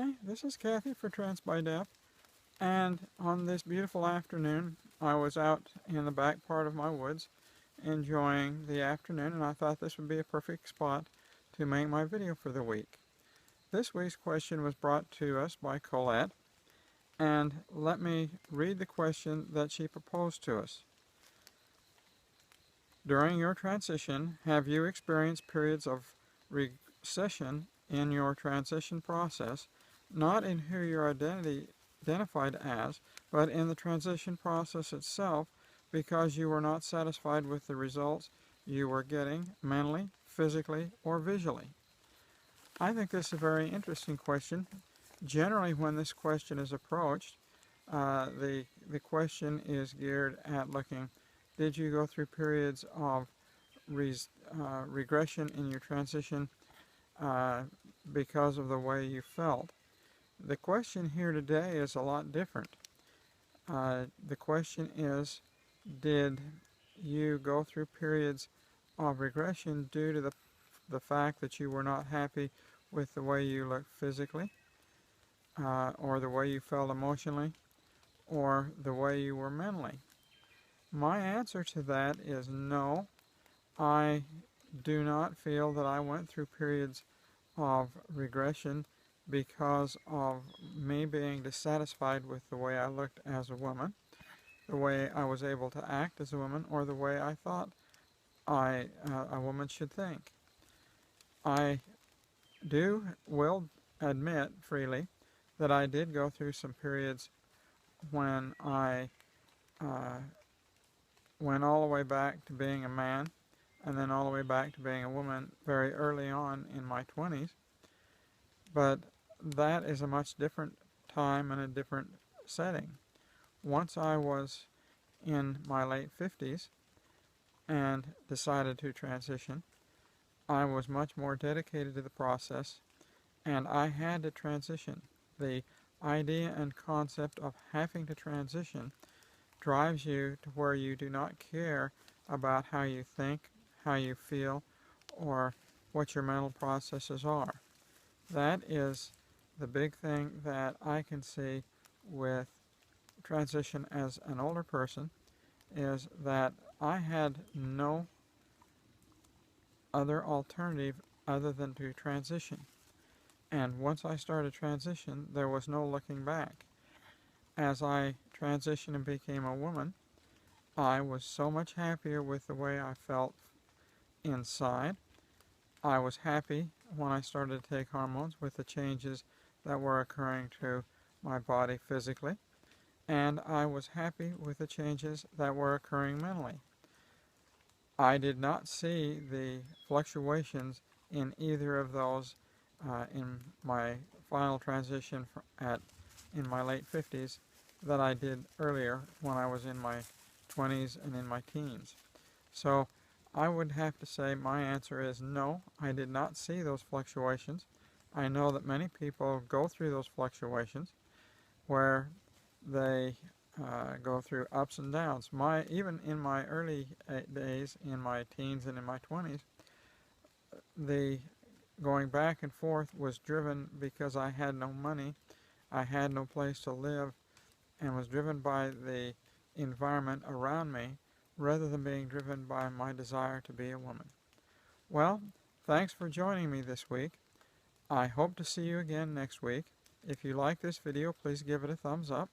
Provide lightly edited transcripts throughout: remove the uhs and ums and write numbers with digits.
Hi, this is Kathy for Trans by Deaf, and on this beautiful afternoon I was out in the back part of my woods enjoying the afternoon, and I thought this would be a perfect spot to make my video for the week. This week's question was brought to us by Colette, and let me read the question that she proposed to us. During your transition, have you experienced periods of regression in your transition process, not in who you're identified as, but in the transition process itself, because you were not satisfied with the results you were getting mentally, physically, or visually? I think this is a very interesting question. Generally, when this question is approached, the question is geared at looking, did you go through periods of regression in your transition because of the way you felt? The question here today is a lot different. The question is, did you go through periods of regression due to the fact that you were not happy with the way you looked physically, or the way you felt emotionally, or the way you were mentally? My answer to that is no. I do not feel that I went through periods of regression because of me being dissatisfied with the way I looked as a woman, the way I was able to act as a woman, or the way I thought a woman should think. I will admit freely that I did go through some periods when I went all the way back to being a man, and then all the way back to being a woman very early on in my 20s. But that is a much different time and a different setting. Once I was in my late 50s and decided to transition, I was much more dedicated to the process, and I had to transition. The idea and concept of having to transition drives you to where you do not care about how you think, how you feel, or what your mental processes are. That is the big thing that I can see with transition as an older person, is that I had no other alternative other than to transition. And once I started transition, there was no looking back. As I transitioned and became a woman, I was so much happier with the way I felt inside. I was happy when I started to take hormones with the changes that were occurring to my body physically, and I was happy with the changes that were occurring mentally. I did not see the fluctuations in either of those in my final transition in my late 50s that I did earlier when I was in my 20s and in my teens. So I would have to say my answer is no, I did not see those fluctuations. I know that many people go through those fluctuations where they go through ups and downs. Even in my early days, in my teens and in my 20s, the going back and forth was driven because I had no money, I had no place to live, and was driven by the environment around me rather than being driven by my desire to be a woman. Well, thanks for joining me this week. I hope to see you again next week. If you like this video, please give it a thumbs up.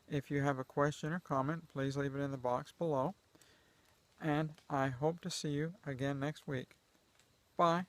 If you have a question or comment, please leave it in the box below. And I hope to see you again next week. Bye.